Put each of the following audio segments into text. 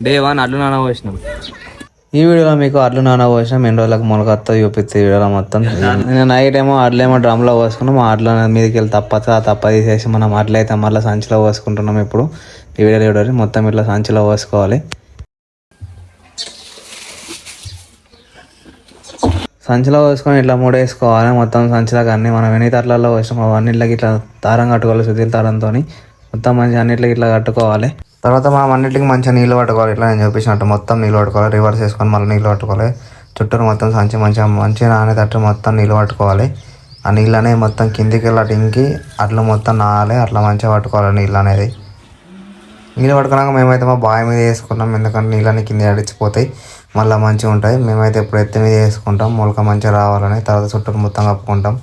Day 1 అడ్లు నాన పోసినాం. ఈ వీడియోలో మీకు అడ్లు నాన పోసినాం, ఎన్ని రోజులకు మొలకత్తా చూపిస్తే ఈ వీడియోలో మొత్తం. నేను నైట్ ఏమో అడ్లేమో డ్రమ్లో పోసుకున్నాం, అడ్ల మీదకి వెళ్ళి తప్ప తీసేసి మనం అడ్లయితే మళ్ళీ సంచిలో పోసుకుంటున్నాం. ఇప్పుడు ఈ వీడియోలో మొత్తం ఇట్లా సంచిలో పోసుకోవాలి. సంచిలో పోసుకొని ఇట్లా మూడేసుకోవాలి మొత్తం సంచిలోకి. అన్నీ మనం ఎన్ని తట్లలో పోసినాం అవన్నిటికి ఇట్లా దారం కట్టుకోవాలి, సుతీల దారంతో మొత్తం మంచిగా అన్నిటికి ఇట్లా కట్టుకోవాలి. తర్వాత మనం అన్నింటికి మంచిగా నీళ్ళు పట్టుకోవాలి. ఇట్లా నేను చూపించినట్టు మొత్తం నీళ్ళు పట్టుకోవాలి. రివర్స్ వేసుకొని మళ్ళీ నీళ్ళు పట్టుకోవాలి. చుట్టూరు మొత్తం సంచి మంచిగా నానేటట్టు మొత్తం నీళ్ళు పట్టుకోవాలి. ఆ నీళ్ళు అనేది మొత్తం కిందికి వెళ్ళి ఇంకి అట్లా మొత్తం నానాలి. అట్లా మంచిగా పట్టుకోవాలి నీళ్ళు అనేది. నీళ్ళు పట్టుకున్నాక మేమైతే మా బావి మీద వేసుకున్నాం, ఎందుకంటే నీళ్ళని కింద అడిచిపోతాయి, మళ్ళీ మంచిగా ఉంటాయి. మేమైతే ఇప్పుడు ఎత్తి మీద వేసుకుంటాం మొలక మంచిగా రావాలని. తర్వాత చుట్టూరు మొత్తం కప్పుకుంటాం.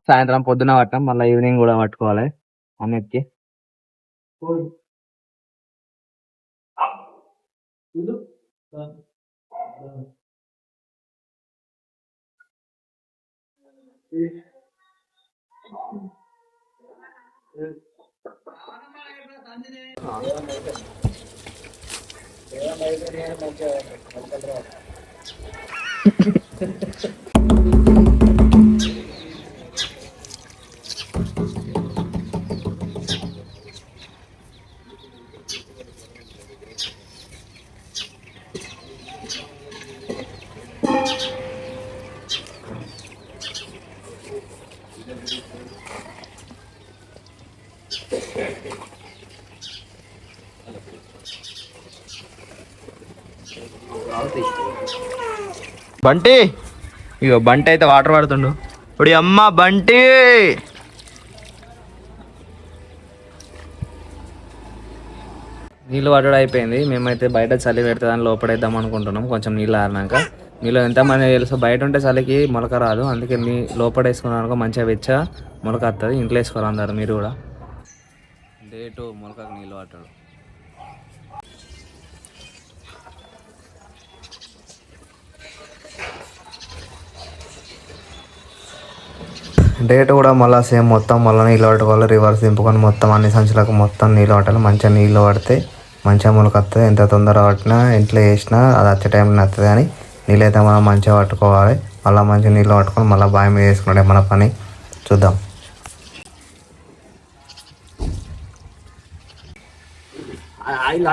సాయంత్రం పొద్దున పట్టాం, మళ్ళీ ఈవినింగ్ కూడా పట్టుకోవాలి అన్నిటికి. బంటి ఇగో బంటి అయితే వాటర్ పడుతుండు. ఇప్పుడు అమ్మ బంటి నీళ్ళు పట్టడం అయిపోయింది. మేమైతే బయట చలి పెడుతుందని లోపడేద్దాం అనుకుంటున్నాం. కొంచెం నీళ్ళు ఆరినాక మీలో ఎంతమంది తెలుసు బయట ఉంటే చలికి మొలక రాదు, అందుకే లోపడేసుకున్నాను అనుకో మంచిగా వెచ్చ మొలక వస్తుంది. ఇంట్లో వేసుకోవాలి అందరు మీరు కూడా. డే 2 మొలకకు నీళ్ళు పట్టడం. డేట్ కూడా మళ్ళీ సేమ్ మొత్తం మళ్ళీ నీళ్ళు పట్టుకోవాలి. రివర్స్ దింపుకొని మొత్తం అన్ని సంచులకు మొత్తం నీళ్ళు పట్టాలి. మంచిగా నీళ్ళు పడితే మంచిగా మొలక వస్తుంది. ఎంత తొందరగా పట్టినా ఇంట్లో వేసినా అది వచ్చే టైంలో వస్తుంది. కానీ నీళ్ళు అయితే మనం మంచిగా పట్టుకోవాలి. మళ్ళీ మంచిగా నీళ్ళు పట్టుకొని మళ్ళీ బావి మీద వేసుకుంటే మన పని చూద్దాం.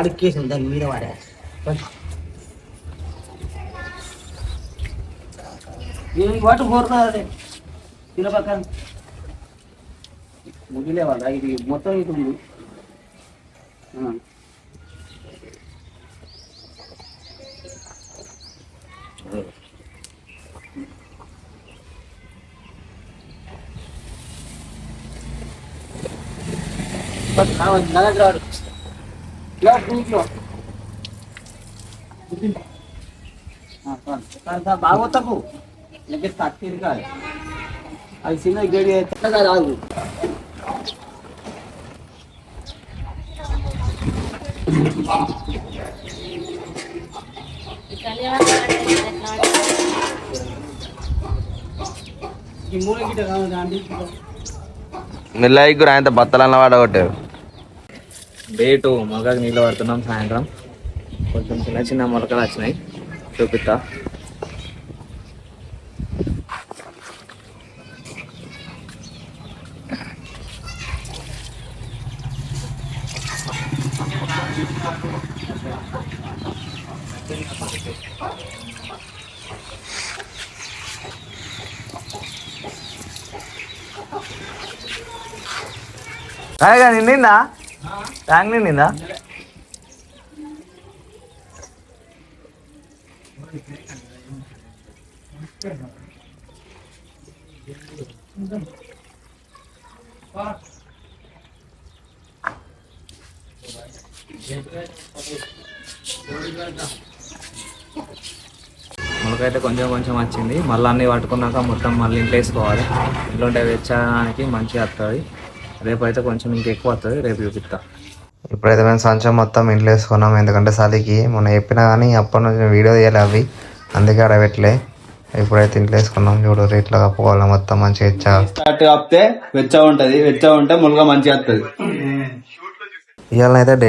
అడికేసి దాని మీద వాడే వాటి పోరుతుంది తిన పక్కన ముగిలేవాళ్ళ ఇది మొత్తం ఇది ఉంది. రాడు బాగోతకు లేకపోతే తక్కువ కాదు, అది చిన్న గడి రాదు. ఈ మూల గిట్ట కాదు మెల్లగా ఆయన బత్తలన్న వాడగొట్టారు. డే 2 మొలకకు నీళ్ళు పడుతున్నాం సాయంత్రం. కొంచెం చిన్న చిన్న మొలకలు వచ్చినాయి, చూపిస్తా. నిండిందా ట్యాంక్ నిండిందా? మొలక అయితే కొంచెం కొంచెం వచ్చింది. మళ్ళీ అన్నీ పట్టుకున్నాక మొత్తం మళ్ళీ ఇంట్లో వేసుకోవాలి. ఇంట్లో ఉంటే వెచ్చడానికి మంచిగా వస్తుంది. రేపు అయితే కొంచెం ఇంకెక్కువ వస్తుంది, రేపు చూపిస్తా. ఇప్పుడైతే మేము సంచం మొత్తం ఇంట్లో వేసుకున్నాం, ఎందుకంటే చలికి మొన్న చెప్పినా కానీ అప్పటి నుంచి వీడియో తీయాలి అవి, అందుకే అడగట్లే. ఇప్పుడైతే ఇంట్లో వేసుకున్నాం. చూడు ఇట్లా కప్పుకోవాలి మొత్తం మంచిగా స్టార్ట్ కప్పితే వెచ్చగా ఉంటుంది, వెచ్చగా ఉంటే ములుగా మంచిగా వస్తుంది. ఇవాళ అయితే డే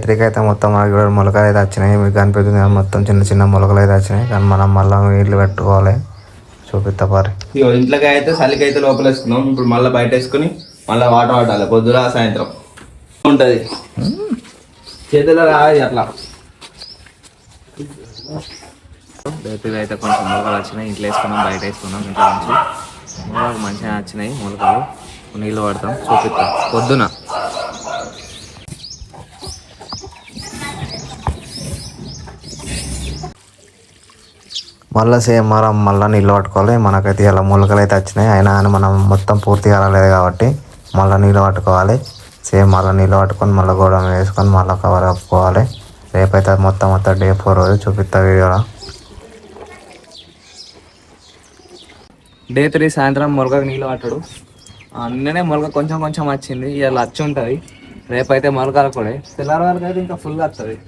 3కి అయితే మొత్తం మనకి మొలకలు అయితే వచ్చినాయి. మీకు కనిపిస్తుంది మొత్తం చిన్న చిన్న మొలకలు అయితే వచ్చినాయి. కానీ మనం మళ్ళీ నీళ్ళు పెట్టుకోవాలి, చూపిస్తా పారి. ఇగో ఇంట్లోకి అయితే చలికి అయితే లోపల వేసుకున్నాం. ఇప్పుడు మళ్ళీ బయట వేసుకుని మళ్ళీ వాటర్ పట్టాలి పొద్దున సాయంత్రం ఉంటుంది. చేతిలో రావాలి అట్లా. రేపు అయితే కొంచెం మొలకలు వచ్చినాయి, ఇంట్లో వేసుకున్నాం, బయట వేసుకున్నాం. ఇంట్లో నుంచి మొలకలు మంచిగా వచ్చినాయి. మొలకలు నీళ్ళు పడతాం, చూపిస్తాం పొద్దున. మళ్ళీ సేమ్ మనం మళ్ళీ నీళ్ళు పట్టుకోవాలి. మనకైతే ఇలా మొలకలు అయితే వచ్చినాయి, అయినా కానీ మనం మొత్తం పూర్తిగా రాలేదు కాబట్టి మళ్ళీ నీళ్ళు పట్టుకోవాలి. సేమ్ మళ్ళీ నీళ్ళు పట్టుకొని మళ్ళీ గోడ మీద వేసుకొని మళ్ళీ కవర్ కప్పుకోవాలి. రేపైతే మొత్తం డే 4 రోజు చూపిస్తా వీడియోలో. డే 3 సాయంత్రం మొలకకు నీళ్ళు పట్టడు. నిన్ననే మొలక కొంచెం కొంచెం వచ్చింది, ఇలా వచ్చి ఉంటుంది. రేపైతే మొలకలు కూడా తెల్లారి వరకు అయితే ఇంకా ఫుల్గా వస్తుంది.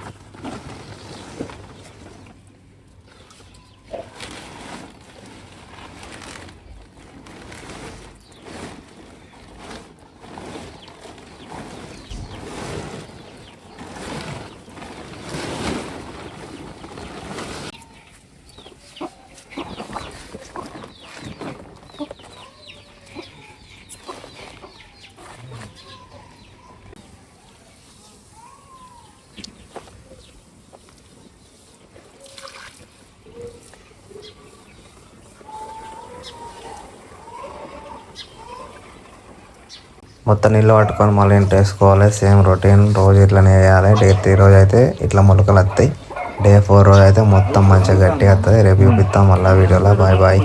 మొత్తం నీళ్ళు పట్టుకొని మళ్ళీ ఇంట్లో వేసుకోవాలి. సేమ్ రొటీన్ రోజు ఇట్లనే వేయాలి. డే 3 రోజు అయితే ఇట్లా మొలకలు వస్తాయి. డే 4 రోజు అయితే మొత్తం మంచిగా గట్టిగా వస్తుంది. రేపు చూపిస్తాం మళ్ళీ వీడియోలో. Bye bye.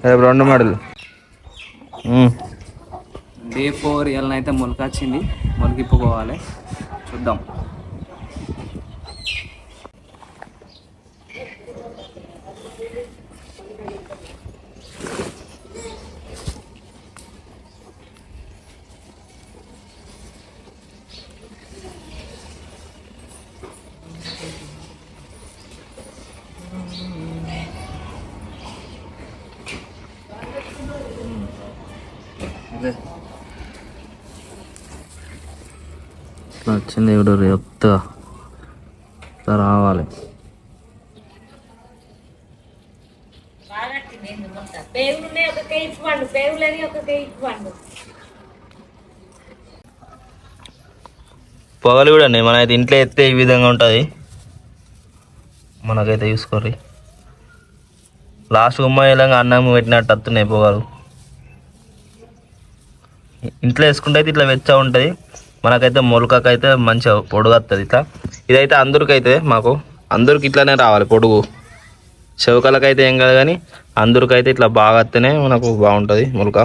రేపు 2 మడులు. డే 4 ఇవాళ అయితే మొలక వచ్చింది, మొలకిప్పుకోవాలి, చూద్దాం. ఇట్లా వచ్చింది ఇప్పుడు చెప్తా రావాలి. పొగలు కూడా మనైతే ఇంట్లో ఎత్తే ఈ విధంగా ఉంటుంది. మనకైతే చూసుకోర్రి, లాస్ట్ ఉమ్మాయిలంగా అన్నం పెట్టినట్టు వస్తున్నాయి పొగలు. ఇంట్లో వేసుకుంటే అయితే ఇట్లా వెచ్చగా ఉంటుంది. మనకైతే మొలకకైతే మంచిగా పొడుగు వస్తుంది ఇట్లా. ఇదైతే అందరికైతే అందరికి ఇట్లానే రావాలి పొడుగు. చెవకలకైతే ఏం కాదు, కానీ అందరికైతే ఇట్లా బాగా వస్తేనే మనకు బాగుంటుంది మొలక.